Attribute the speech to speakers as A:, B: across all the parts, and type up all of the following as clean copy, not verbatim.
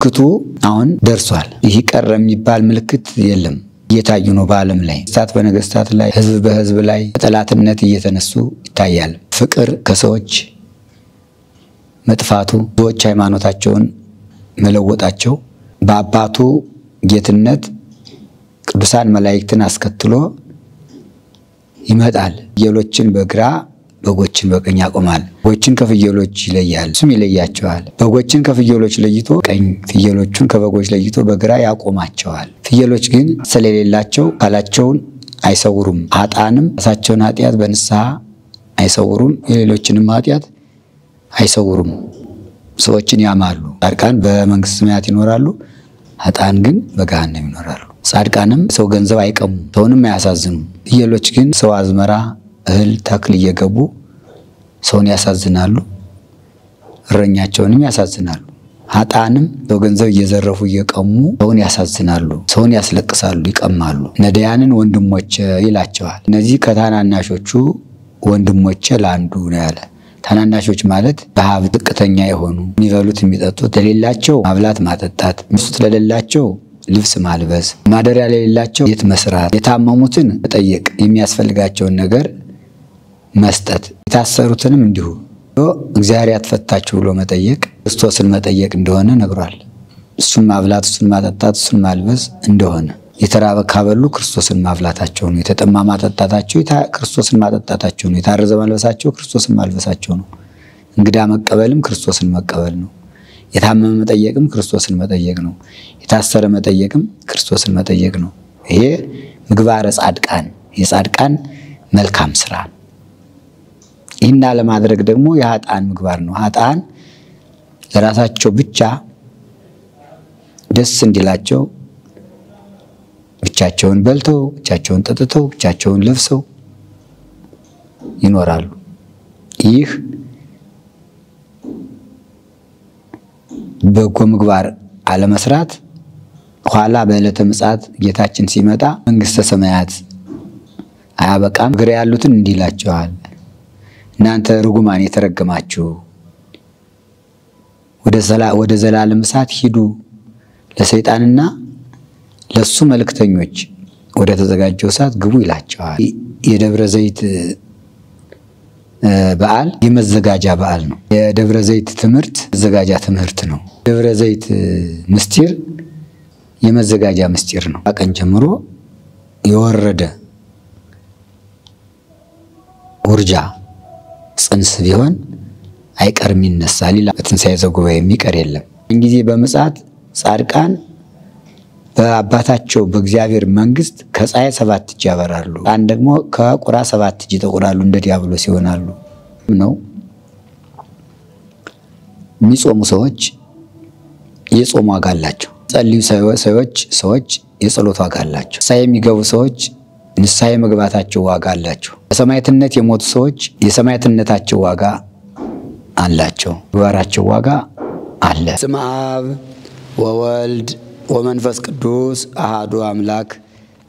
A: ክቱ አሁን ደርሷል። ይህ ቀረ የሚባል ምልክት የለም። እየታዩ ነው በዓለም ላይ ስታት በነገስታት ላይ ህዝብ በህዝብ ላይ ጠላትነት እየተነሱ ይታያል። ፍቅር ከሰዎች መጥፋቱ ሰዎች ሃይማኖታቸውን መለወጣቸው በአባቱ ጌትነት ቅዱሳን መላእክትን አስከትሎ ይመጣል። ፍየሎችን በግራ በጎችን በቀኝ ያቆማል። በጎችን ከፍየሎች ይለያል፣ እሱም ይለያቸዋል። በጎችን ከፍየሎች ለይቶ ቀኝ ፍየሎቹን ከበጎች ለይቶ በግራ ያቆማቸዋል። ፍየሎች ግን ስለሌላቸው ቃላቸውን አይሰውሩም። ኃጥአንም ራሳቸውን ኃጢአት በንስሐ አይሰውሩም፣ የሌሎችንም ኃጢአት አይሰውሩም። ሰዎችን ያማሉ። ጻድቃን በመንግስተ ሰማያት ይኖራሉ፣ ኃጥአን ግን በገሃነም ይኖራሉ። ጻድቃንም ሰው ገንዘብ አይቀሙም፣ ሰውንም አያሳዝኑም። ፍየሎች ግን ሰው አዝመራ እህል ተክል እየገቡ ሰውን ያሳዝናሉ፣ እረኛቸውንም ያሳዝናሉ። ኃጥአንም ሰው ገንዘብ እየዘረፉ እየቀሙ ሰውን ያሳዝናሉ፣ ሰውን ያስለቅሳሉ፣ ይቀማሉ። ነዳያንን ወንድሞቼ ይላቸዋል። እነዚህ ከታናናሾቹ ወንድሞቼ ለአንዱ ነው ያለ። ታናናሾች ማለት በሀብት ዝቅተኛ የሆኑ የሚበሉት የሚጠጡት ለሌላቸው ማብላት ማጠጣት፣ ሚስት ለሌላቸው ልብስ ማልበስ፣ ማደሪያ ለሌላቸው ቤት መስራት፣ የታመሙትን መጠየቅ፣ የሚያስፈልጋቸውን ነገር መስጠት፣ የታሰሩትንም እንዲሁ እግዚአብሔር ያትፈታችሁ ብሎ መጠየቅ ክርስቶስን መጠየቅ እንደሆነ ነግሯል። እሱን ማብላት፣ እሱን ማጠጣት፣ እሱን ማልበስ እንደሆነ የተራበ ካበሉ ክርስቶስን ማብላታቸው ነው። የተጠማ ማጠጣታቸው ክርስቶስን ማጠጣታቸው ነው። የታረዘ ማልበሳቸው ክርስቶስን ማልበሳቸው ነው። እንግዳ መቀበልም ክርስቶስን መቀበል ነው። የታመመ መጠየቅም ክርስቶስን መጠየቅ ነው። የታሰረ መጠየቅም ክርስቶስን መጠየቅ ነው። ይሄ ምግባረ ጻድቃን የጻድቃን መልካም ስራ። ይህን ለማድረግ ደግሞ የኃጥአን ምግባር ነው። ኃጥአን ለራሳቸው ብቻ ደስ እንዲላቸው ብቻቸውን በልተው ብቻቸውን ጠጥተው ብቻቸውን ለብሰው ይኖራሉ። ይህ በጎ ምግባር አለመስራት ኋላ በዕለተ ምጽአት ጌታችን ሲመጣ መንግስተ ሰማያት አያበቃም። ግራ ያሉትን እንዲላቸዋል፣ እናንተ ርጉማን የተረገማችሁ ወደ ዘላለም እሳት ሂዱ፣ ለሰይጣንና ለሱ መልእክተኞች ወደ ተዘጋጀው እሳት ግቡ ይላቸዋል። የደብረ ዘይት በዓል የመዘጋጃ በዓል ነው። የደብረ ዘይት ትምህርት መዘጋጃ ትምህርት ነው። ደብረ ዘይት ምስጢር የመዘጋጃ ምስጢር ነው። ቀን ጀምሮ የወረደ ውርጃ ጽንስ ቢሆን አይቀርም ይነሳል ይላል። በትንሣኤ ዘጉባኤ የሚቀር የለም። እንግዲህ በምጽአት ጻድቃን በአባታቸው በእግዚአብሔር መንግስት ከፀሐይ 7 እጅ ያበራሉ። ጻድቃን ደግሞ ከቁራ 7 እጅ ይጠቁራሉ፣ እንደ ዲያብሎስ ይሆናሉ ነው። የሚጾሙ ሰዎች የጾም ዋጋ አላቸው። ጸልዩ ሰዎች የጸሎት ዋጋ አላቸው። ንስሐ የሚገቡ ሰዎች ንስሐ የመግባታቸው ዋጋ አላቸው። በሰማዕትነት የሞቱ ሰዎች የሰማዕትነታቸው ዋጋ አላቸው፣ ምግባራቸው ዋጋ አለ። በስመ አብ ወወልድ ወመንፈስ ቅዱስ አሐዱ አምላክ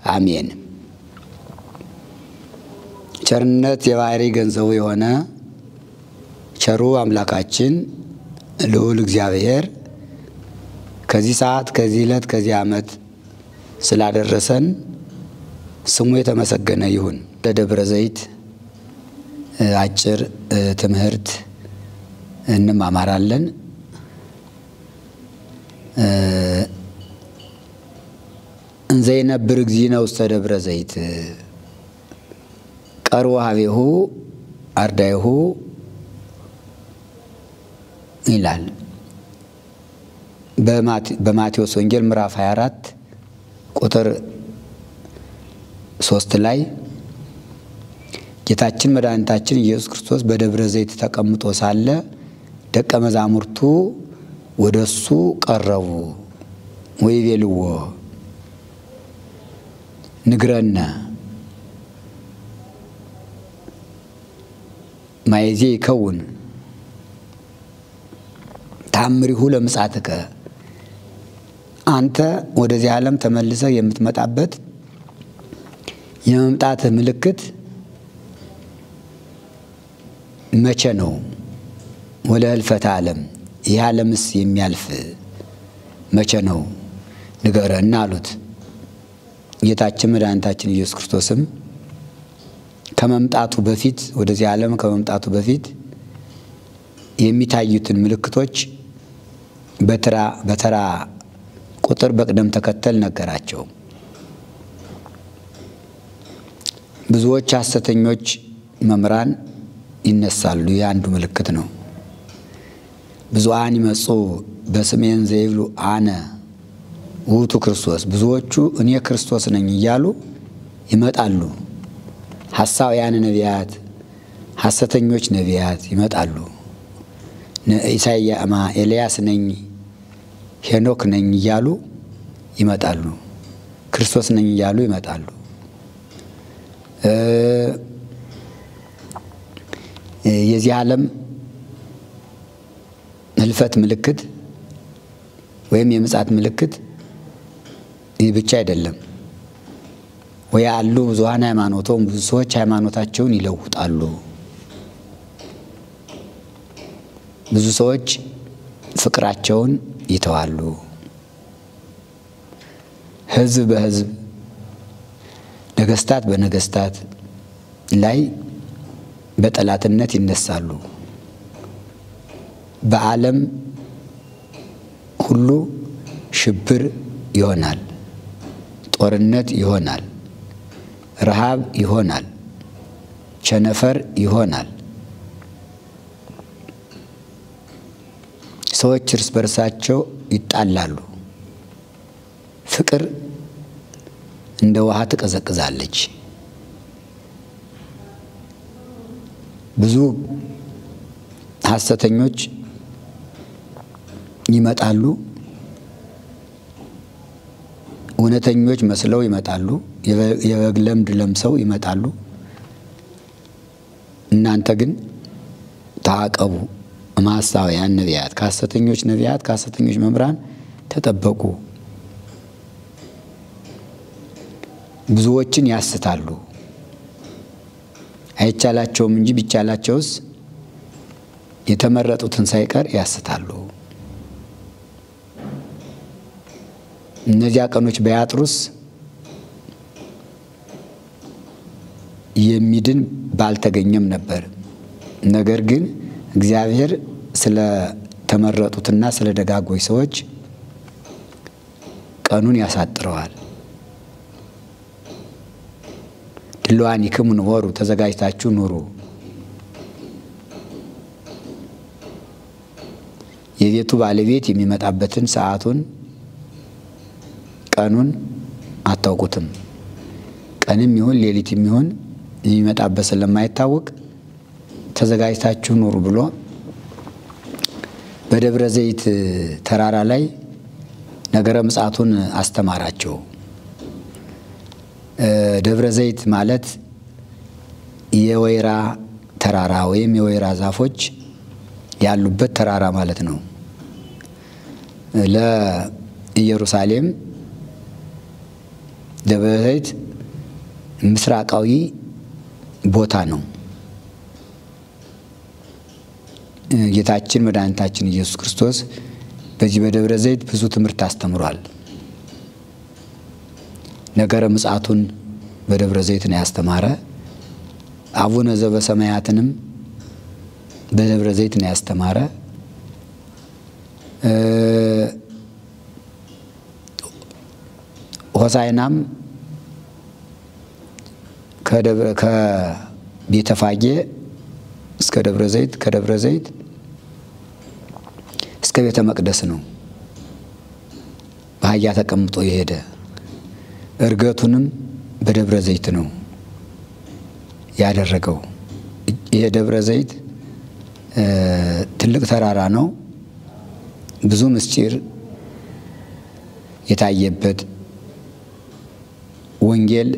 A: አሜን። ቸርነት የባህሪ ገንዘቡ የሆነ ቸሩ አምላካችን ልዑል እግዚአብሔር ከዚህ ሰዓት ከዚህ ዕለት ከዚህ ዓመት ስላደረሰን ስሙ የተመሰገነ ይሁን። ለደብረ ዘይት አጭር ትምህርት እንማማራለን። እንዘይነብር እግዚእነ ውስተ ደብረ ዘይት ቀርቦ ኀቤሁ አርዳኢሁ ይላል። በማቴዎስ ወንጌል ምዕራፍ 24 ቁጥር 3 ላይ ጌታችን መድኃኒታችን ኢየሱስ ክርስቶስ በደብረ ዘይት ተቀምጦ ሳለ ደቀ መዛሙርቱ ወደሱ ቀረቡ። ወይቤልዎ ንግረነ ማይዜ ይከውን ተአምሪሁ ለምጽአትከ፣ አንተ ወደዚህ ዓለም ተመልሰህ የምትመጣበት የመምጣት ምልክት መቼ ነው? ወለ ህልፈተ ዓለም ይህ ዓለምስ የሚያልፍ መቼ ነው ንገረን አሉት። ጌታችን መድኃኒታችን ኢየሱስ ክርስቶስም ከመምጣቱ በፊት ወደዚህ ዓለም ከመምጣቱ በፊት የሚታዩትን ምልክቶች በተራ ቁጥር በቅደም ተከተል ነገራቸው። ብዙዎች ሐሰተኞች መምህራን ይነሳሉ። የአንዱ ምልክት ነው። ብዙአን ይመጹ በስሜን ዘይብሉ አነ ውእቱ ክርስቶስ፣ ብዙዎቹ እኔ ክርስቶስ ነኝ እያሉ ይመጣሉ። ሐሳውያን ነቢያት፣ ሐሰተኞች ነቢያት ይመጣሉ። ኢሳይያስ ኤልያስ ነኝ ሄኖክ ነኝ እያሉ ይመጣሉ። ክርስቶስ ነኝ እያሉ ይመጣሉ። የዚህ ዓለም ህልፈት ምልክት ወይም የምጽአት ምልክት ይህ ብቻ አይደለም። ወያሉ ብዙሃን ሃይማኖቶም፣ ብዙ ሰዎች ሃይማኖታቸውን ይለውጣሉ። ብዙ ሰዎች ፍቅራቸውን ይተዋሉ። ህዝብ በህዝብ ነገስታት በነገስታት ላይ በጠላትነት ይነሳሉ። በዓለም ሁሉ ሽብር ይሆናል፣ ጦርነት ይሆናል፣ ረሃብ ይሆናል፣ ቸነፈር ይሆናል። ሰዎች እርስ በርሳቸው ይጣላሉ። ፍቅር እንደ ውሃ ትቀዘቅዛለች። ብዙ ሐሰተኞች ይመጣሉ። እውነተኞች መስለው ይመጣሉ። የበግ ለምድ ለምሰው ይመጣሉ። እናንተ ግን ታቀቡ ማሳውያን ነቢያት፣ ከሐሰተኞች ነቢያት ከሐሰተኞች መምህራን ተጠበቁ። ብዙዎችን ያስታሉ። አይቻላቸውም እንጂ ቢቻላቸውስ የተመረጡትን ሳይቀር ያስታሉ። እነዚያ ቀኖች በያጥሩስ የሚድን ባልተገኘም ነበር። ነገር ግን እግዚአብሔር ስለ ተመረጡትና ስለ ደጋጎች ሰዎች ቀኑን ያሳጥረዋል። ድልዋኒክሙ ንበሩ፣ ተዘጋጅታችሁ ኑሩ። የቤቱ ባለቤት የሚመጣበትን ሰዓቱን ቀኑን አታውቁትም። ቀንም ይሁን ሌሊትም ይሁን የሚመጣበት ስለማይታወቅ ተዘጋጅታችሁ ኑሩ ብሎ በደብረ ዘይት ተራራ ላይ ነገረ ምጽአቱን አስተማራቸው። ደብረ ዘይት ማለት የወይራ ተራራ ወይም የወይራ ዛፎች ያሉበት ተራራ ማለት ነው። ለኢየሩሳሌም ደብረ ዘይት ምስራቃዊ ቦታ ነው። ጌታችን መድኃኒታችን ኢየሱስ ክርስቶስ በዚህ በደብረ ዘይት ብዙ ትምህርት አስተምሯል። ነገረ ምጽአቱን በደብረ ዘይት ነው ያስተማረ። አቡነ ዘበሰማያትንም በደብረ ዘይት ነው ያስተማረ። ሆሳዕናም ከቤተፋጌ እስከ ደብረ ዘይት፣ ከደብረ ዘይት እስከ ቤተ መቅደስ ነው በአህያ ተቀምጦ የሄደ። እርገቱንም በደብረ ዘይት ነው ያደረገው። ይሄ ደብረ ዘይት ትልቅ ተራራ ነው። ብዙ ምስጢር የታየበት፣ ወንጌል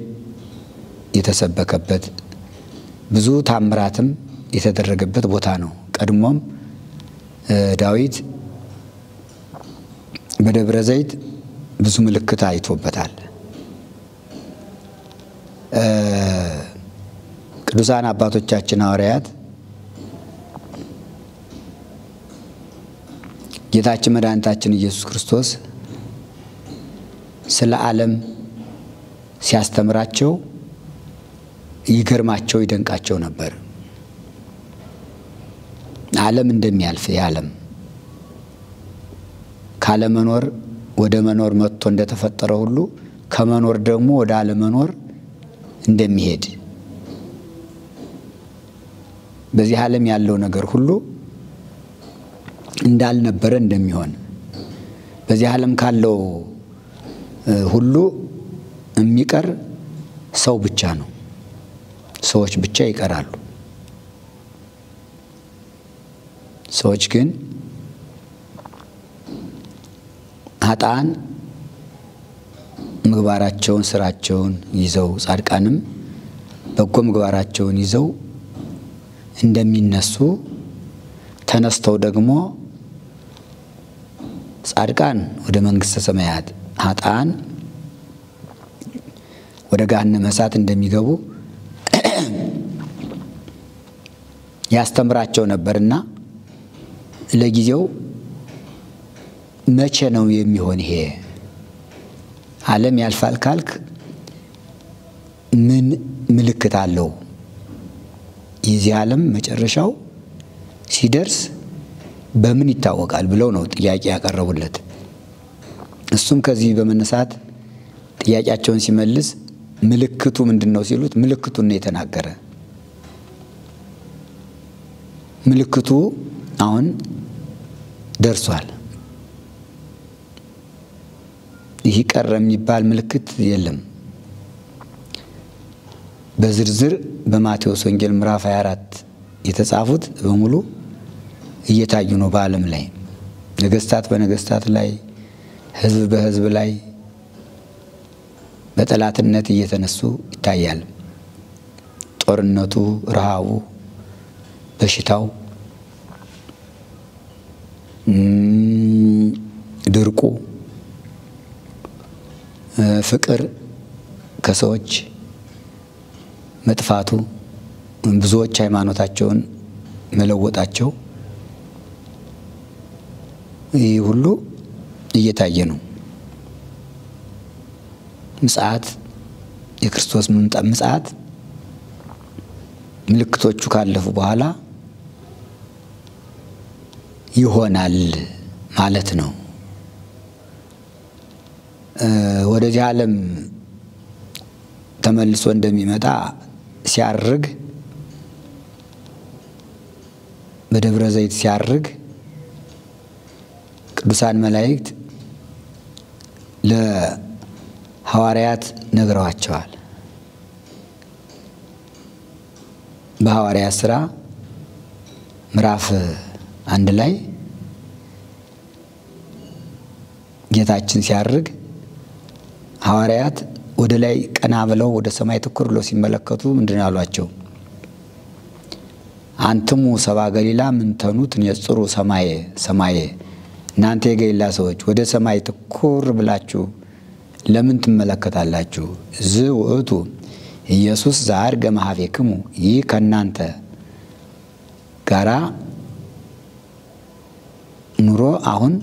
A: የተሰበከበት፣ ብዙ ታምራትም የተደረገበት ቦታ ነው። ቀድሞም ዳዊት በደብረ ዘይት ብዙ ምልክት አይቶበታል። ቅዱሳን አባቶቻችን ሐዋርያት ጌታችን መድኃኒታችን ኢየሱስ ክርስቶስ ስለ ዓለም ሲያስተምራቸው ይገርማቸው ይደንቃቸው ነበር። ዓለም እንደሚያልፍ የዓለም ካለ መኖር ወደ መኖር መጥቶ እንደተፈጠረ ሁሉ ከመኖር ደግሞ ወደ ዓለም መኖር እንደሚሄድ በዚህ ዓለም ያለው ነገር ሁሉ እንዳልነበረ እንደሚሆን በዚህ ዓለም ካለው ሁሉ የሚቀር ሰው ብቻ ነው። ሰዎች ብቻ ይቀራሉ። ሰዎች ግን ኃጥአን ምግባራቸውን ስራቸውን ይዘው ጻድቃንም በጎ ምግባራቸውን ይዘው እንደሚነሱ ተነስተው ደግሞ ጻድቃን ወደ መንግስተ ሰማያት ኃጥአን ወደ ገሃነመ እሳት እንደሚገቡ ያስተምራቸው ነበርና ለጊዜው መቼ ነው የሚሆን ይሄ ዓለም ያልፋል ካልክ ምን ምልክት አለው? የዚህ ዓለም መጨረሻው ሲደርስ በምን ይታወቃል ብለው ነው ጥያቄ ያቀረቡለት። እሱም ከዚህ በመነሳት ጥያቄያቸውን ሲመልስ ምልክቱ ምንድነው ሲሉት ምልክቱን ነው የተናገረ። ምልክቱ አሁን ደርሷል። ይህ ቀረ የሚባል ምልክት የለም። በዝርዝር በማቴዎስ ወንጌል ምዕራፍ 24 የተጻፉት በሙሉ እየታዩ ነው። በዓለም ላይ ነገስታት በነገስታት ላይ ህዝብ በህዝብ ላይ በጠላትነት እየተነሱ ይታያል። ጦርነቱ፣ ረሃቡ፣ በሽታው፣ ድርቁ፣ ፍቅር ከሰዎች መጥፋቱ፣ ብዙዎች ሃይማኖታቸውን መለወጣቸው ይህ ሁሉ እየታየ ነው። ምጽአት የክርስቶስ ምጽአት ምልክቶቹ ካለፉ በኋላ ይሆናል ማለት ነው። ወደዚህ ዓለም ተመልሶ እንደሚመጣ ሲያርግ በደብረ ዘይት ሲያርግ ቅዱሳን መላእክት ለሐዋርያት ነግረዋቸዋል። በሐዋርያት ሥራ ምዕራፍ 1 ላይ ጌታችን ሲያርግ ሐዋርያት ወደ ላይ ቀና ብለው ወደ ሰማይ ትኩር ብለው ሲመለከቱ ምንድነው አሏቸው? አንተሙ ሰባ ገሊላ ምን ተኑት ንጽሩ ሰማየ ሰማየ፣ እናንተ የገሊላ ሰዎች ወደ ሰማይ ትኩር ብላችሁ ለምን ትመለከታላችሁ? ዝውእቱ ኢየሱስ ዘዐርገ እምኀቤክሙ፣ ይህ ከናንተ ጋራ ኑሮ አሁን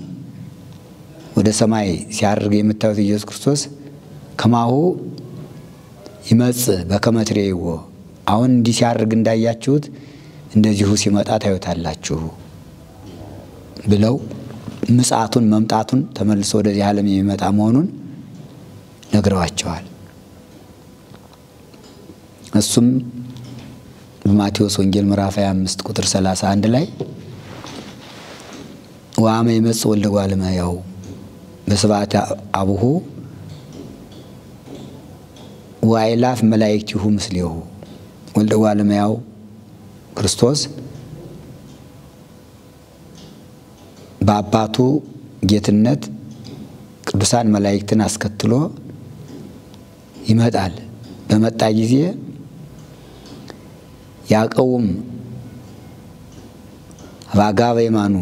A: ወደ ሰማይ ሲያርግ የምታዩት ኢየሱስ ክርስቶስ ከማሁ ይመጽእ በከመ ትሬይዎ፣ አሁን እንዲህ ሲያርግ እንዳያችሁት እንደዚሁ ሲመጣ ታዩታላችሁ ብለው ምጽአቱን መምጣቱን ተመልሶ ወደዚህ ዓለም የሚመጣ መሆኑን ነግረዋቸዋል። እሱም በማቴዎስ ወንጌል ምዕራፍ 25 ቁጥር 31 ላይ ወአመ ይመጽእ ወልደ እጓለ እመሕያው በስብሐተ አቡሁ ወአእላፍ መላእክቲሁ ምስሌሁ፣ ወልደ እጓለ እመሕያው ክርስቶስ በአባቱ ጌትነት ቅዱሳን መላእክትን አስከትሎ ይመጣል። በመጣ ጊዜ ያዕቆብም አባጋ በየማኑ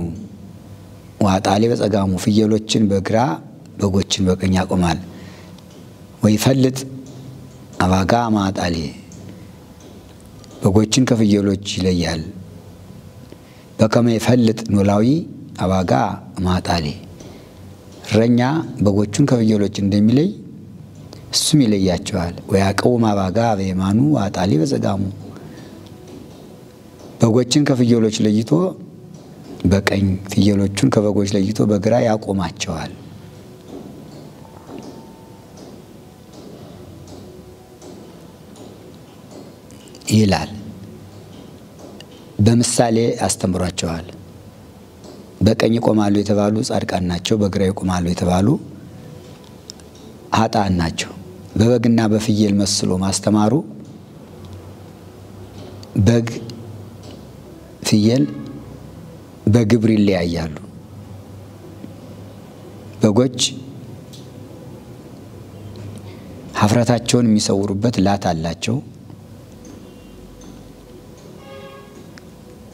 A: ወአጣሊ በጸጋሙ፣ ፍየሎችን በግራ በጎችን በቀኝ ያቆማል። ወይፈልጥ አባጋ ማጣሊ፣ በጎችን ከፍየሎች ይለያል። በከመ ይፈልጥ ኖላዊ አባጋ ማጣሊ፣ እረኛ በጎቹን ከፍየሎች እንደሚለይ እሱም ይለያቸዋል። ወያቀውም አባጋ በየማኑ አጣሊ በጸጋሙ በጎችን ከፍየሎች ለይቶ በቀኝ ፍየሎቹን ከበጎች ለይቶ በግራ ያቆማቸዋል። ይላል። በምሳሌ አስተምሯቸዋል። በቀኝ ይቆማሉ የተባሉ ጻድቃን ናቸው፣ በግራ ይቆማሉ የተባሉ ኃጥአን ናቸው። በበግና በፍየል መስሎ ማስተማሩ በግ ፍየል በግብር ይለያያሉ። በጎች ሀፍረታቸውን የሚሰውሩበት ላት አላቸው።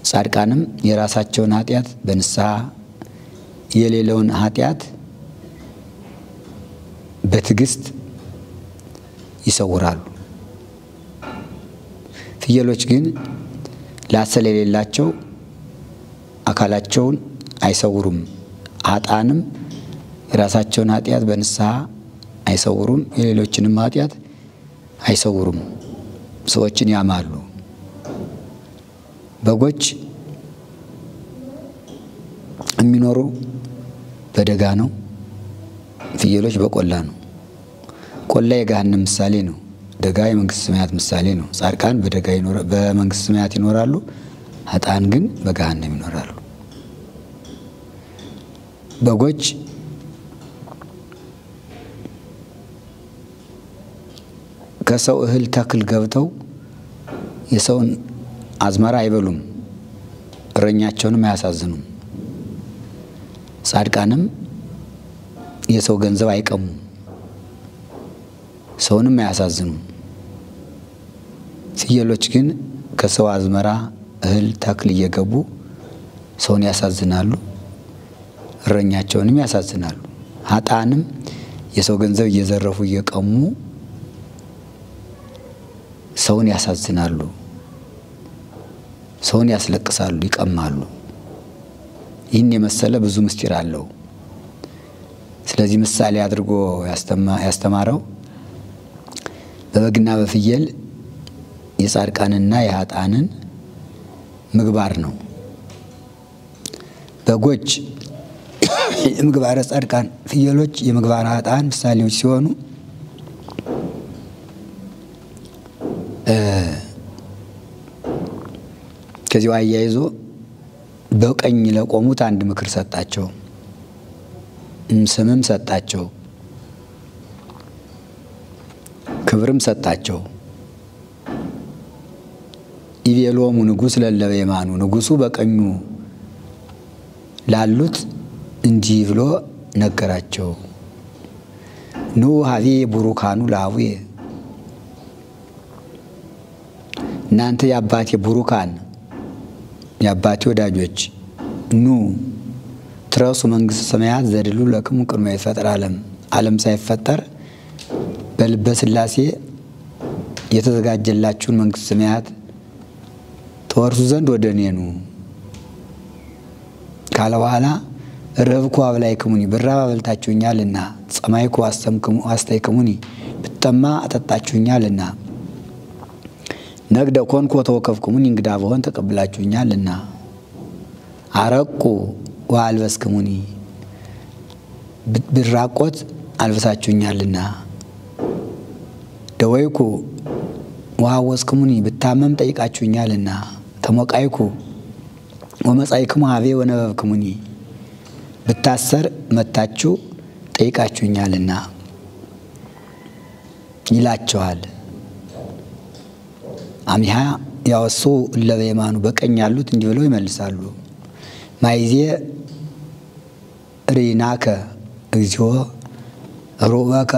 A: ጻድቃንም የራሳቸውን ኃጢአት በንስሐ የሌለውን ኃጢአት በትዕግስት ይሰውራሉ። ፍየሎች ግን ላት ስለሌላቸው አካላቸውን አይሰውሩም። ኃጥአንም የራሳቸውን ኃጢአት በንስሐ አይሰውሩም፣ የሌሎችንም ኃጢአት አይሰውሩም። ሰዎችን ያማሉ። በጎች የሚኖሩ በደጋ ነው፣ ፍየሎች በቆላ ነው። ቆላ የገሃነም ምሳሌ ነው፣ ደጋ የመንግስተ ሰማያት ምሳሌ ነው። ጻድቃን በደጋ በመንግስተ ሰማያት ይኖራሉ፣ ኃጥአን ግን በገሃነም ይኖራሉ። በጎች ከሰው እህል ተክል ገብተው የሰውን አዝመራ አይበሉም፣ እረኛቸውንም አያሳዝኑም። ጻድቃንም የሰው ገንዘብ አይቀሙም፣ ሰውንም አያሳዝኑም። ፍየሎች ግን ከሰው አዝመራ እህል ተክል እየገቡ ሰውን ያሳዝናሉ፣ እረኛቸውንም ያሳዝናሉ። ኃጥአንም የሰው ገንዘብ እየዘረፉ እየቀሙ ሰውን ያሳዝናሉ፣ ሰውን ያስለቅሳሉ፣ ይቀማሉ። ይህን የመሰለ ብዙ ምስጢር አለው። ስለዚህ ምሳሌ አድርጎ ያስተማረው በበግና በፍየል የጻድቃንና የኃጥአንን ምግባር ነው። በጎች የምግባረ ጻድቃን፣ ፍየሎች የምግባረ ኃጥአን ምሳሌዎች ሲሆኑ ከዚሁ አያይዞ በቀኝ ለቆሙት አንድ ምክር ሰጣቸው፣ ስምም ሰጣቸው፣ ክብርም ሰጣቸው። ኢቤሎሙ ንጉሥ ለለበ የማኑ ንጉሡ በቀኙ ላሉት እንዲህ ብሎ ነገራቸው። ኑ ሀቤ ቡሩካኑ ለአቡየ፣ እናንተ የአባቴ ቡሩካን የአባቴ ወዳጆች ኑ ትረሱ መንግሥተ ሰማያት ዘድሉ ለክሙ ቅድመ ይፈጠር ዓለም ሳይፈጠር በልበ ሥላሴ የተዘጋጀላችሁን መንግሥተ ሰማያት ተወርሱ ዘንድ ወደ እኔ ኑ ካለ በኋላ ረብኩ አብላይክሙኒ፣ ብራብ አበልታችሁኛልና፣ ጸማይኩ አስተይክሙኒ፣ ብጠማ አጠጣችሁኛልና፣ ነግደ ኮንኩ ወተወከፍክሙኒ፣ እንግዳ ብሆን ተቀብላችሁኛልና፣ አረቁ ወአልበስክሙኒ፣ ብራቆት አልብሳችሁኛልና፣ ደወይኩ ወሐወስክሙኒ፣ ብታመም ጠይቃችሁኛልና፣ ተሞቃይኩ ወመጻይክሙ ሀቤ ወነበብክሙኒ፣ ብታሰር መታችሁ ጠይቃችሁኛልና ይላቸዋል። አሚሃ ያወሱ እለበ የማኑ፣ በቀኝ ያሉት እንዲህ ብለው ይመልሳሉ። ማይዜ ሪናከ እግዚኦ ሩበከ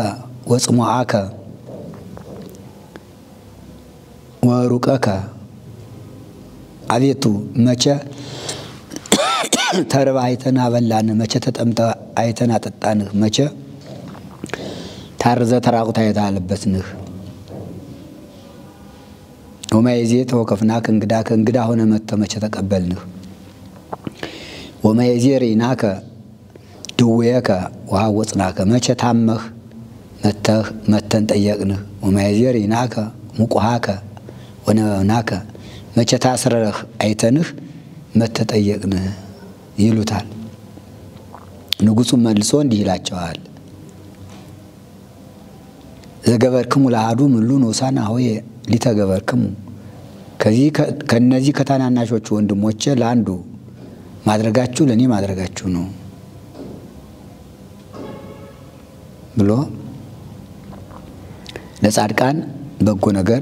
A: ወጽሙዓከ ወሩቀከ፣ አቤቱ መቼ ተርበህ አይተን አበላንህ፣ መቼ ተጠምተህ አይተን አጠጣንህ፣ መቼ ታርዘህ ተራቁተህ አይተን አለበስንህ። ወማይዜ ተወከፍናከ እንግዳከ፣ እንግዳ ሆነህ መጥተህ መቼ ተቀበልንህ። ወማይዜ ሪናከ ድዌከ ወሐወጽናከ መቼ ታመህ መተን ጠየቅንህ ወማይዘር ይናከ ሙቁሃከ ወነበብናከ መቼ ታስረህ አይተንህ መተጠየቅንህ ይሉታል። ንጉሡ መልሶ እንዲህ ይላቸዋል ዘገበርክሙ ለአሐዱ ምሉ ንዑሳነ ሆየ ሊተገበርክሙ ከነዚህ ከታናናሾቹ ወንድሞቼ ለአንዱ ማድረጋችሁ ለኔ ማድረጋችሁ ነው ብሎ ለጻድቃን በጎ ነገር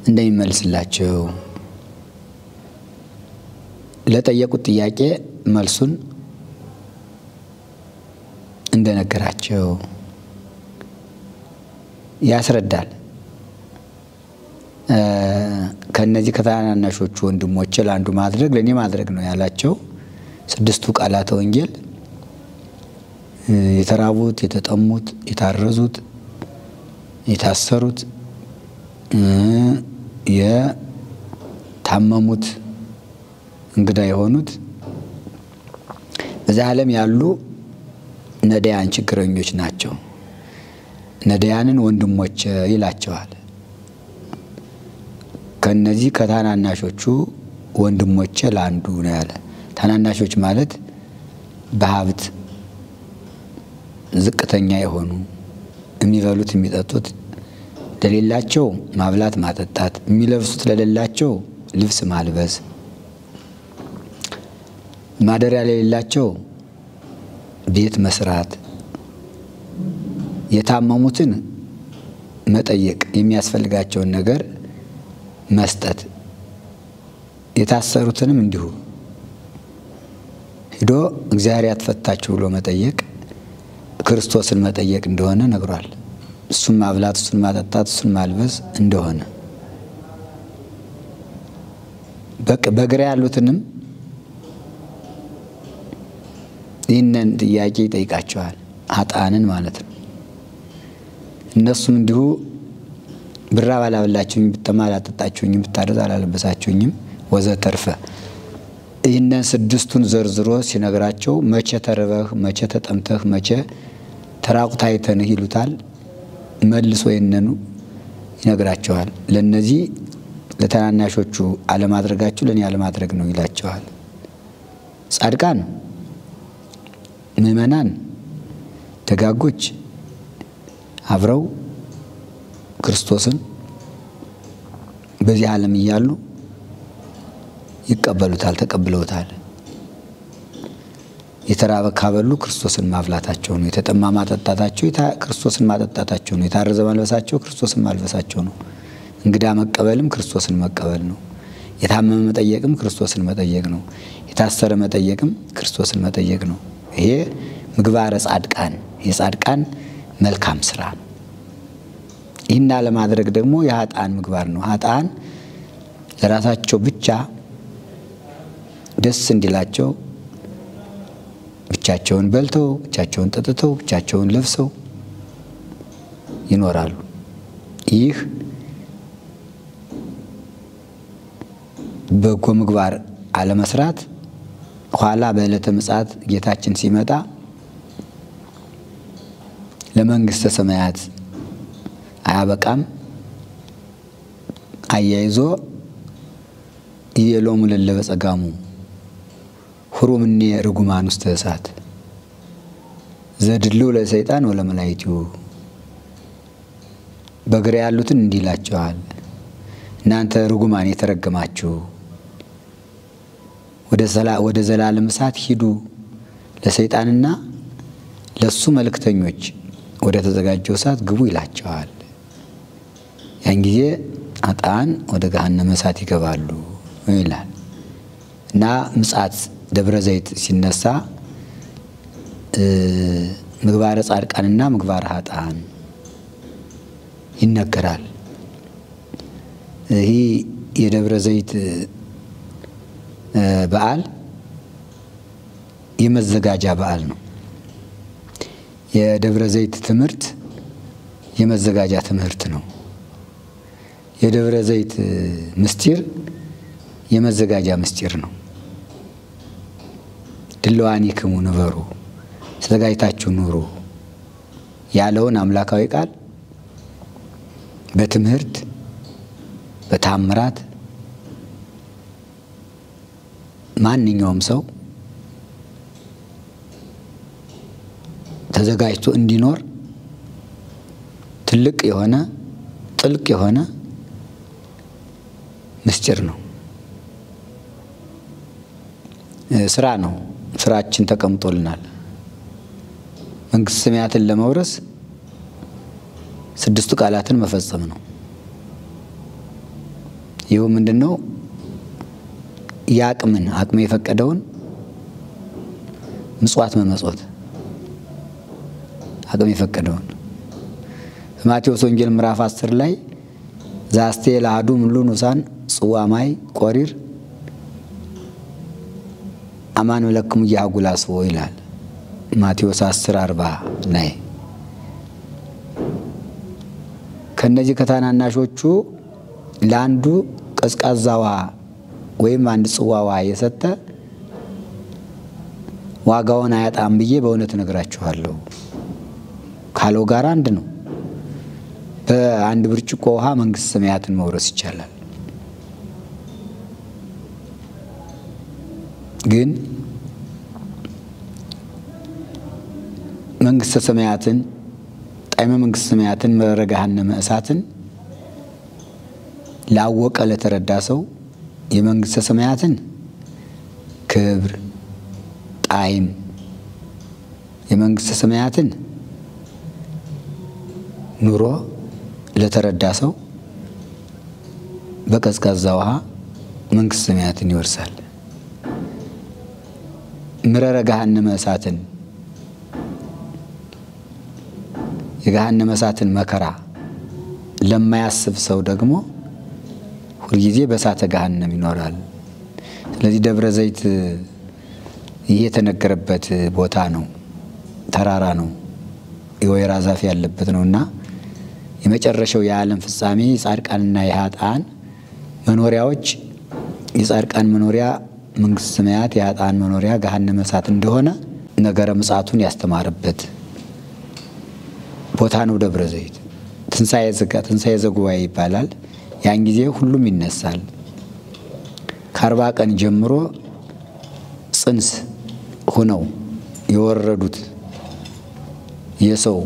A: እንደሚመልስላቸው ለጠየቁት ጥያቄ መልሱን እንደነገራቸው ያስረዳል። ከነዚህ ከታናናሾቹ ወንድሞቼ ለአንዱ ማድረግ ለኔ ማድረግ ነው ያላቸው ስድስቱ ቃላተ ወንጌል የተራቡት፣ የተጠሙት፣ የታረዙት፣ የታሰሩት፣ የታመሙት፣ እንግዳ የሆኑት በዚህ ዓለም ያሉ ነዳያን ችግረኞች ናቸው። ነዳያንን ወንድሞች ይላቸዋል። ከነዚህ ከታናናሾቹ ወንድሞቼ ለአንዱ ነው ያለ። ታናናሾች ማለት በሀብት ዝቅተኛ የሆኑ የሚበሉት የሚጠጡት ለሌላቸው ማብላት ማጠጣት፣ የሚለብሱት ለሌላቸው ልብስ ማልበስ፣ ማደሪያ ለሌላቸው ቤት መስራት፣ የታመሙትን መጠየቅ፣ የሚያስፈልጋቸውን ነገር መስጠት፣ የታሰሩትንም እንዲሁ ሄዶ እግዚአብሔር ያትፈታችሁ ብሎ መጠየቅ ክርስቶስን መጠየቅ እንደሆነ ነግሯል። እሱን ማብላት፣ እሱን ማጠጣት፣ እሱን ማልበስ እንደሆነ በግራ ያሉትንም ይህንን ጥያቄ ይጠይቃቸዋል። ኃጥአንን ማለት ነው። እነሱም እንዲሁ ብራብ አላበላችሁኝ፣ ብጠማ አላጠጣችሁኝ፣ ብታረዝ አላለበሳችሁኝም ወዘተርፈ ይህንን ስድስቱን ዘርዝሮ ሲነግራቸው መቼ ተርበህ፣ መቼ ተጠምተህ፣ መቼ ተራቁተህ አይተንህ ይሉታል። መልሶ ይህንኑ ይነግራቸዋል። ለነዚህ ለታናናሾቹ አለማድረጋችሁ ለኔ አለማድረግ ነው ይላቸዋል። ጻድቃን ምእመናን ደጋጎች አብረው ክርስቶስን በዚህ ዓለም እያሉ ይቀበሉታል፣ ተቀብለውታል። የተራበ ካበሉ ክርስቶስን ማብላታቸው ነው። የተጠማ ማጠጣታቸው ክርስቶስን ማጠጣታቸው ነው። የታረዘ ማልበሳቸው ክርስቶስን ማልበሳቸው ነው። እንግዳ መቀበልም ክርስቶስን መቀበል ነው። የታመመ መጠየቅም ክርስቶስን መጠየቅ ነው። የታሰረ መጠየቅም ክርስቶስን መጠየቅ ነው። ይሄ ምግባረ ጻድቃን የጻድቃን መልካም ስራ ነው። ይህን ለማድረግ ደግሞ የኃጥአን ምግባር ነው። ኃጥአን ለራሳቸው ብቻ ደስ እንዲላቸው ብቻቸውን በልተው፣ ብቻቸውን ጠጥተው፣ ብቻቸውን ለብሰው ይኖራሉ። ይህ በጎ ምግባር አለመስራት ኋላ በዕለተ ምጽአት ጌታችን ሲመጣ ለመንግስተ ሰማያት አያበቃም። አያይዞ የሎሙ ለለበጸጋሙ ሁሩምኔ ርጉማን ውስተ እሳት ዘድሉ ለሰይጣን ወለመላእክቱ በግራ ያሉትን እንዲላቸዋል። እናንተ ርጉማን የተረገማችሁ ወደ ዘላለም እሳት ሂዱ፣ ለሰይጣንና ለሱ መልእክተኞች ወደ ተዘጋጀው እሳት ግቡ ይላቸዋል። ያን ጊዜ ኃጥአን ወደ ገሃነመ እሳት ይገባሉ ይላል እና ምጽአት ደብረ ዘይት ሲነሳ ምግባረ ጻድቃንና ምግባረ ኃጥአን ይነገራል። ይህ የደብረ ዘይት በዓል የመዘጋጃ በዓል ነው። የደብረ ዘይት ትምህርት የመዘጋጃ ትምህርት ነው። የደብረ ዘይት ምስጢር የመዘጋጃ ምስጢር ነው። ድልዋኒክሙ ንበሩ ተዘጋጅታችሁ ኑሩ ያለውን አምላካዊ ቃል በትምህርት በታምራት ማንኛውም ሰው ተዘጋጅቶ እንዲኖር ትልቅ የሆነ ጥልቅ የሆነ ምስጢር ነው ስራ ነው ስራችን ተቀምጦልናል መንግስተ ሰማያትን ለመውረስ 6 ቃላትን መፈጸም ነው ይሄው ምንድነው አቅም የፈቀደውን ምጽዋት መመጽወት አቅም የፈቀደውን ማቴዎስ ወንጌል ምዕራፍ 10 ላይ ዛስቴ ለአዱ ሙሉ ንሳን ጽዋማይ ቆሪር አማን ለኩም ያጉላስ ይላል ማቴዎስ 10:40 ላይ ከነዚህ ከታናናሾቹ ለአንዱ ቀዝቃዛዋ ወይም አንድ ጽዋዋ የሰጠ ዋጋውን አያጣም ብዬ በእውነት ነግራችኋለሁ ካለው ጋር አንድ ነው በአንድ ብርጭቆ ውሃ መንግስተ ሰማያትን መውረስ ይቻላል ግን መንግስተ ሰማያትን ጣዕመ መንግስተ ሰማያትን መረጋሃነመ እሳትን ላወቀ ለተረዳ ሰው የመንግስተ ሰማያትን ክብር ጣዕም የመንግስተ ሰማያትን ኑሮ ለተረዳ ሰው በቀዝቃዛ ውሃ መንግስተ ሰማያትን ይወርሳል ምረረ ገሃነመ እሳትን የገሃነመ እሳትን መከራ ለማያስብ ሰው ደግሞ ሁሉ ጊዜ በእሳተ ገሃነም ይኖራል ስለዚህ ደብረ ዘይት የተነገረበት ቦታ ነው ተራራ ነው የወይራ ዛፍ ያለበት ነውና የመጨረሻው የዓለም ፍጻሜ ጻድቃንና የኃጥአን መኖሪያዎች የጻድቃን መኖሪያ መንግስተ ሰማያት የኃጥአን መኖሪያ ገሃነመ እሳት እንደሆነ ነገረ ምጽአቱን ያስተማረበት ቦታ ነው ደብረ ዘይት ትንሣኤ ዘጉባኤ ይባላል ያን ጊዜ ሁሉም ይነሳል ከ40 ቀን ጀምሮ ጽንስ ሆነው የወረዱት የሰው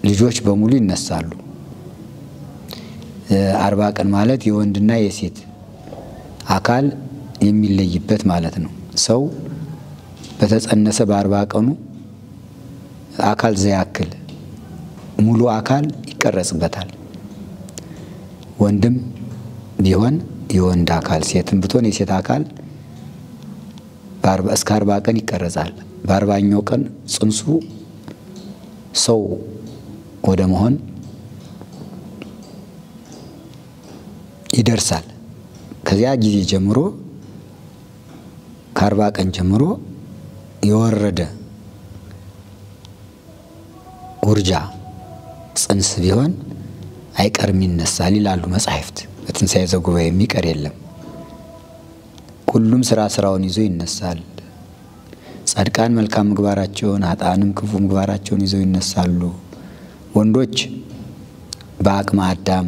A: ልጆች በሙሉ ይነሳሉ 40 ቀን ማለት የወንድና የሴት አካል የሚለይበት ማለት ነው ሰው በተጸነሰ በ40 ቀኑ አካል ዘያክል ሙሉ አካል ይቀረጽበታል ወንድም ቢሆን የወንድ አካል ሴትም ብትሆን የሴት አካል እስከ 40 ቀን ይቀረጻል በ40ኛው ቀን ጽንሱ ሰው ወደ መሆን ይደርሳል ከዚያ ጊዜ ጀምሮ ከ40 ቀን ጀምሮ የወረደ ውርጃ ጽንስ ቢሆን አይቀርም ይነሳል ይላሉ መጻሕፍት በትንሣኤ ዘጉባኤ የሚቀር የለም ሁሉም ስራውን ይዞ ይነሳል ጻድቃን መልካም ምግባራቸውን ኃጥአንም ክፉ ምግባራቸውን ይዘው ይነሳሉ ወንዶች በአቅመ አዳም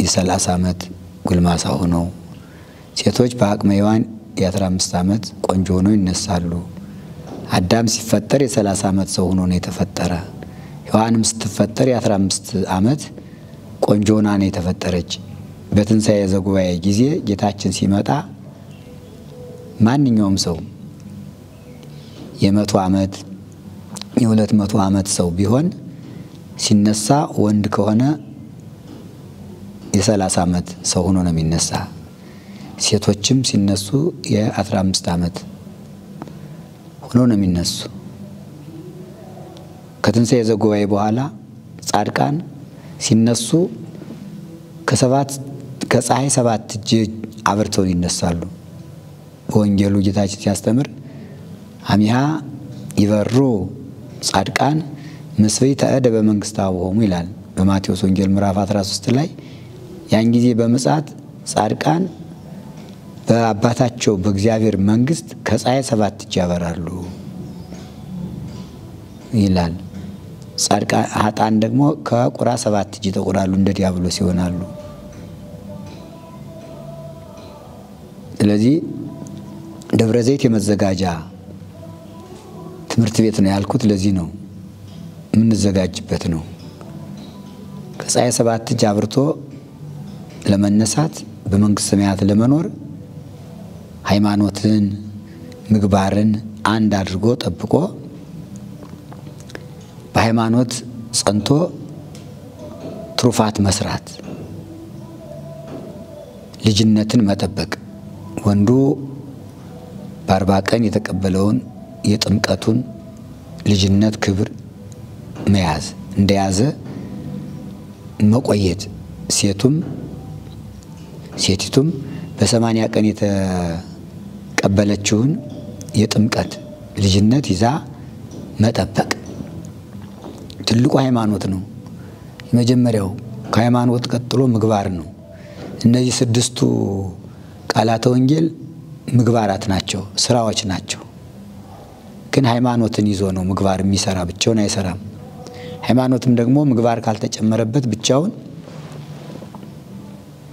A: የ30 ዓመት ጉልማሳ ሆነው ሴቶች በአቅመ ሔዋን የ15 ዓመት ቆንጆ ሆነው ይነሳሉ አዳም ሲፈጠር የ30 ዓመት ሰው ሆኖ ነው የተፈጠረ ሔዋንም ስትፈጠር የ15 ዓመት ቆንጆ ሆና ነው የተፈጠረች በትንሣኤ ዘጉባኤ ጊዜ ጌታችን ሲመጣ ማንኛውም ሰው የ100 ዓመት የ200 ዓመት ሰው ቢሆን ሲነሳ ወንድ ከሆነ የ30 ዓመት ሰው ሆኖ ነው የሚነሳ ሴቶችም ሲነሱ የ15 ዓመት ሆኖ ነው የሚነሱ ከትንሣኤ ዘጉባኤ በኋላ ጻድቃን ሲነሱ ከፀሐይ 7 እጅ አብርተው ይነሳሉ ወንጌሉ ጌታችን ሲያስተምር አሚሃ ይበሩ ጻድቃን መስበይ ተአደ በመንግስት አብሆሙ ይላል በማቴዎስ ወንጌል ምዕራፍ 13 ላይ ያን ጊዜ በመጻት ጻድቃን በአባታቸው በእግዚአብሔር መንግስት ከፀሐይ 7 እጅ ያበራሉ ይላል። ጻድቃን ኃጥአን ደግሞ ከቁራ 7 እጅ ይጠቁራሉ፣ እንደ ዲያብሎስ ይሆናሉ። ስለዚህ ደብረ ዘይት የመዘጋጃ ትምህርት ቤት ነው ያልኩት ለዚህ ነው፣ የምንዘጋጅበት ነው። ከፀሐይ 7 እጅ አብርቶ ለመነሳት በመንግስተ ሰማያት ለመኖር ሃይማኖትን ምግባርን አንድ አድርጎ ጠብቆ በሃይማኖት ጸንቶ ትሩፋት መስራት፣ ልጅነትን መጠበቅ፣ ወንዱ በ40 ቀን የተቀበለውን የጥምቀቱን ልጅነት ክብር መያዝ እንደያዘ መቆየት፣ ሴቲቱም በ80 ቀን የተቀበለችውን የጥምቀት ልጅነት ይዛ መጠበቅ ትልቁ ሃይማኖት ነው። የመጀመሪያው ከሃይማኖት ቀጥሎ ምግባር ነው። እነዚህ 6ቱ ቃላተ ወንጌል ምግባራት ናቸው፣ ስራዎች ናቸው። ግን ሃይማኖትን ይዞ ነው ምግባር የሚሰራ፣ ብቻውን አይሰራም። ሃይማኖትም ደግሞ ምግባር ካልተጨመረበት ብቻውን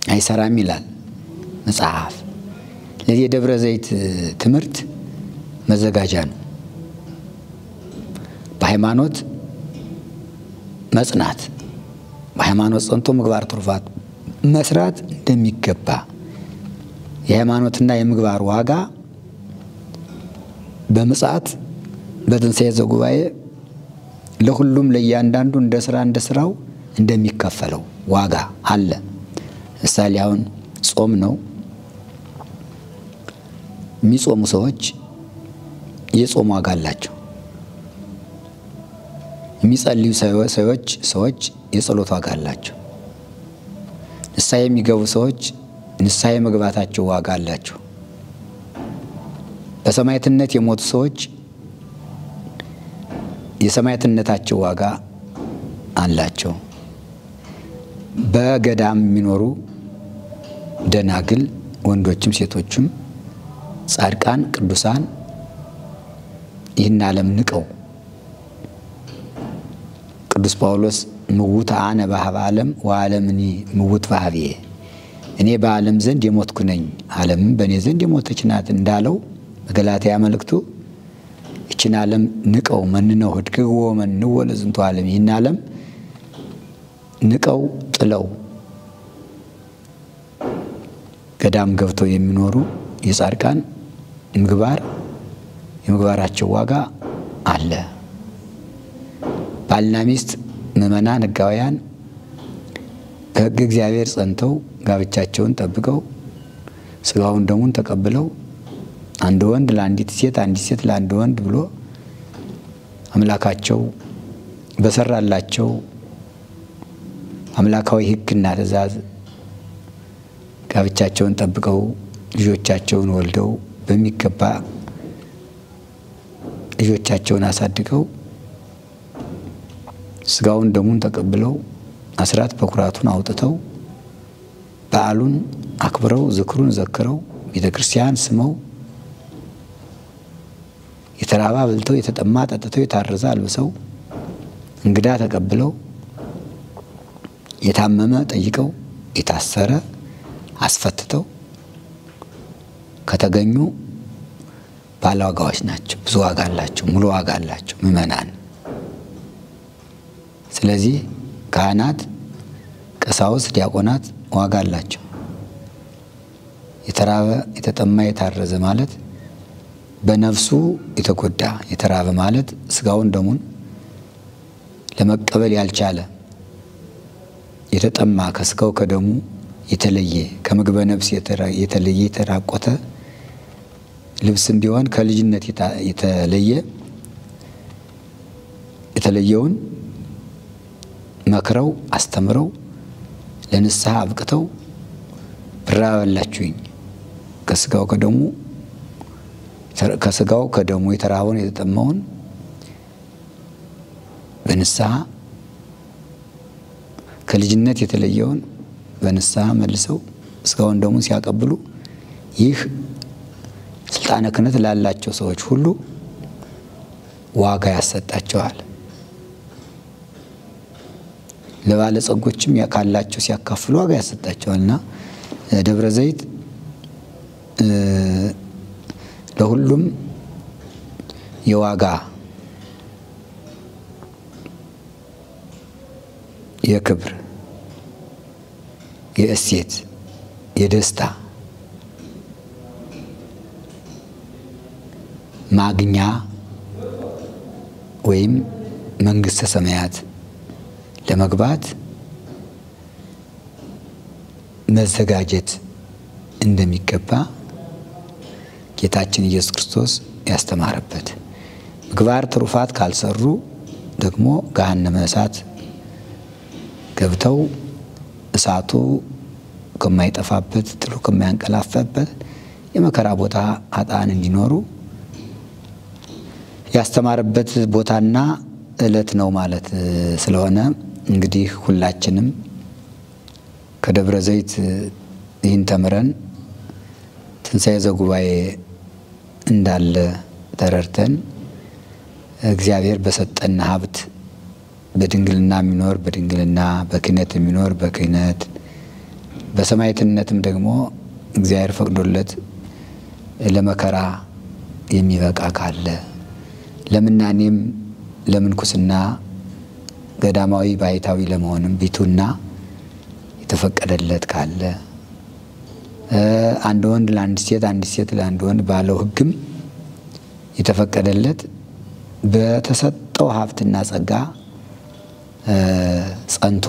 A: አይሰራም ይላል መጽሐፍ። ለዚህ የደብረ ዘይት ትምህርት መዘጋጃ ነው። በሃይማኖት መጽናት፣ በሃይማኖት ጸንቶ ምግባር ትሩፋት መስራት እንደሚገባ፣ የሃይማኖትና የምግባር ዋጋ በምጽአት በትንሣኤ ዘጉባኤ ለሁሉም ለእያንዳንዱ እንደ ስራው እንደሚከፈለው ዋጋ አለ። ምሳሌ አሁን ጾም ነው። የሚጾሙ ሰዎች የጾም ዋጋ አላቸው። የሚጸልዩ ሰዎች የጸሎት ዋጋ አላቸው። ንስሐ የሚገቡ ሰዎች ንስሐ የመግባታቸው ዋጋ አላቸው። በሰማዕትነት የሞቱ ሰዎች የሰማዕትነታቸው ዋጋ አላቸው። በገዳም የሚኖሩ ደናግል ወንዶችም ሴቶችም ጻድቃን ቅዱሳን ይህን ዓለም ንቀው ቅዱስ ጳውሎስ ምውት አነ በኀበ ዓለም ወዓለምኒ ምውት በኀቤየ፣ እኔ በዓለም ዘንድ የሞትኩ ነኝ ዓለምም በእኔ ዘንድ የሞተች ናት እንዳለው በገላትያ መልእክቱ ይህችን ዓለም ንቀው መንነው ህድግዎ መንነው ለዝንቱ ዓለም፣ ይህን ዓለም ንቀው ጥለው ገዳም ገብተው የሚኖሩ የጻድቃን ምግባር የምግባራቸው ዋጋ አለ። ባልና ሚስት ምእመናን ሕጋውያን በሕግ እግዚአብሔር ጸንተው ጋብቻቸውን ጠብቀው ስጋውን ደሙን ተቀብለው አንድ ወንድ ለአንዲት ሴት አንዲት ሴት ለአንድ ወንድ ብሎ አምላካቸው በሰራላቸው አምላካዊ ሕግና ትእዛዝ ጋብቻቸውን ጠብቀው ልጆቻቸውን ወልደው በሚገባ ልጆቻቸውን አሳድገው ስጋውን ደሙን ተቀብለው አስራት በኩራቱን አውጥተው በዓሉን አክብረው ዝክሩን ዘክረው ቤተክርስቲያን ስመው የተራባ በልተው የተጠማ ጠጥተው የታረዘ አልብሰው እንግዳ ተቀብለው የታመመ ጠይቀው የታሰረ አስፈትተው ከተገኙ ባለዋጋዎች ናቸው። ብዙ ዋጋ አላቸው፣ ሙሉ ዋጋ አላቸው ምእመናን። ስለዚህ ካህናት፣ ቀሳውስት፣ ዲያቆናት ዋጋ አላቸው። የተራበ የተጠማ የታረዘ ማለት በነፍሱ የተጎዳ የተራበ ማለት ስጋውን ደሙን ለመቀበል ያልቻለ የተጠማ ከስጋው ከደሙ የተለየ ከምግበ ነፍስ የተለየ የተራቆተ ልብስም ቢሆን ከልጅነት የተለየውን መክረው አስተምረው ለንስሐ አብቅተው ብራ በላችሁኝ ከስጋው ከደሙ የተራበውን የተጠማውን በንስሐ ከልጅነት የተለየውን በንስሐ መልሰው ስጋውን ደሙን ሲያቀብሉ ይህ ስልጣነ ክህነት ላላቸው ሰዎች ሁሉ ዋጋ ያሰጣቸዋል። ለባለጸጎችም ካላቸው ሲያካፍሉ ዋጋ ያሰጣቸዋልና ደብረ ዘይት ለሁሉም የዋጋ የክብር የእሴት የደስታ ማግኛ ወይም መንግስተ ሰማያት ለመግባት መዘጋጀት እንደሚገባ ጌታችን ኢየሱስ ክርስቶስ ያስተማረበት። ምግባር ትሩፋት ካልሰሩ ደግሞ ገሃነመ እሳት ገብተው እሳቱ ከማይጠፋበት ጥሎ ከማያንቀላፋበት የመከራ ቦታ ኃጥአን እንዲኖሩ ያስተማረበት ቦታና ዕለት ነው ማለት ስለሆነ እንግዲህ ሁላችንም ከደብረ ዘይት ይህን ተምረን ትንሣኤ ዘጉባኤ እንዳለ ተረድተን እግዚአብሔር በሰጠን ሀብት በድንግልና የሚኖር በድንግልና በክህነት የሚኖር በክህነት በሰማዕትነትም ደግሞ እግዚአብሔር ፈቅዶለት ለመከራ የሚበቃ ካለ ለምናኔም ለምንኩስና ገዳማዊ ባይታዊ ለመሆንም ቢቱና የተፈቀደለት ካለ አንድ ወንድ ለአንድ ሴት አንድ ሴት ለአንድ ወንድ ባለው ሕግም የተፈቀደለት በተሰጠው ሀብትና ጸጋ ጸንቶ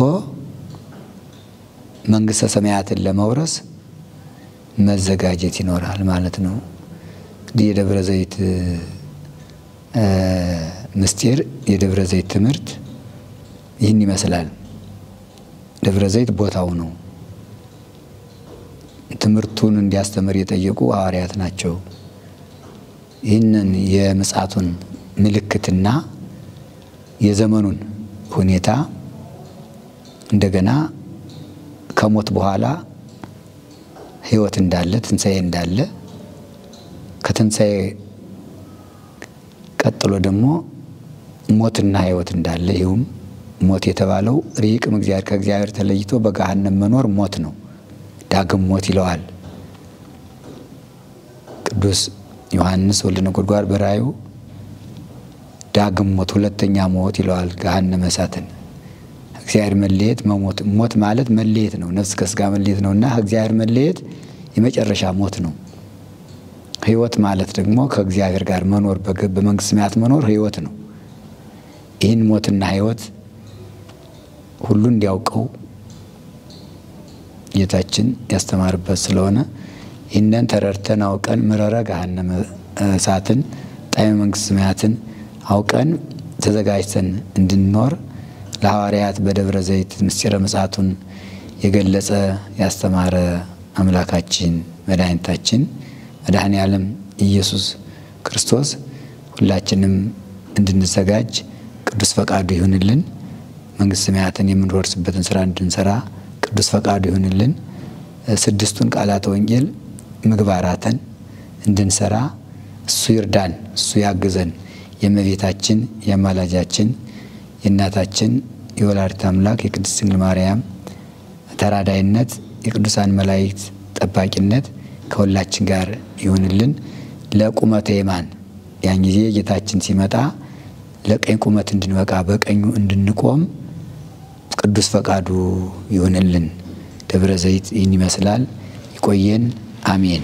A: መንግስተ ሰማያትን ለመውረስ መዘጋጀት ይኖራል ማለት ነው። የደብረ ዘይት ምስጢር የደብረ ዘይት ትምህርት ይህን ይመስላል። ደብረ ዘይት ቦታው ነው። ትምህርቱን እንዲያስተምር የጠየቁ ሐዋርያት ናቸው። ይህንን የምጽአቱን ምልክትና የዘመኑን ሁኔታ እንደገና ከሞት በኋላ ሕይወት እንዳለ ትንሣኤ እንዳለ ከትንሣኤ ቀጥሎ ደግሞ ሞትና ሕይወት እንዳለ ይሁን ሞት የተባለው ርይቅም እግዚአብሔር ከእግዚአብሔር ተለይቶ በገሃነም መኖር ሞት ነው። ዳግም ሞት ይለዋል ቅዱስ ዮሐንስ ወልደ ነጎድጓድ በራእዩ ዳግም ሞት ሁለተኛ ሞት ይለዋል ገሃነመ እሳትን። እግዚአብሔር መለየት መሞት ሞት ማለት መለየት ነው። ነፍስ ከስጋ መለየት ነውና እግዚአብሔር መለየት የመጨረሻ ሞት ነው። ሕይወት ማለት ደግሞ ከእግዚአብሔር ጋር መኖር በመንግስተ ሰማያት መኖር ሕይወት ነው። ይህን ሞትና ሕይወት ሁሉ እንዲያውቀው ጌታችን ያስተማርበት ስለሆነ ይህንን ተረድተን አውቀን ምረረ ገሃነመ እሳትን ጣዕመ መንግስተ ሰማያትን አውቀን ተዘጋጅተን እንድንኖር ለሐዋርያት በደብረ ዘይት ምስጢረ ምጽአቱን የገለጸ ያስተማረ አምላካችን መድኃኒታችን መድኃኔ ዓለም ኢየሱስ ክርስቶስ ሁላችንም እንድንዘጋጅ ቅዱስ ፈቃዱ ይሁንልን። መንግስተ ሰማያትን የምንወርስበትን ስራ እንድንሰራ ቅዱስ ፈቃዱ ይሁንልን። ስድስቱን ቃላተ ወንጌል ምግባራትን እንድንሰራ እሱ ይርዳን፣ እሱ ያግዘን። የእመቤታችን የአማላጃችን የእናታችን የወላዲተ አምላክ የቅድስት ድንግል ማርያም ተራዳይነት የቅዱሳን መላእክት ጠባቂነት ከሁላችን ጋር ይሁንልን። ለቁመተ የማን ያን ጊዜ ጌታችን ሲመጣ ለቀኝ ቁመት እንድንበቃ በቀኙ እንድንቆም ቅዱስ ፈቃዱ ይሁንልን። ደብረ ዘይት ይህን ይመስላል። ይቆየን። አሜን።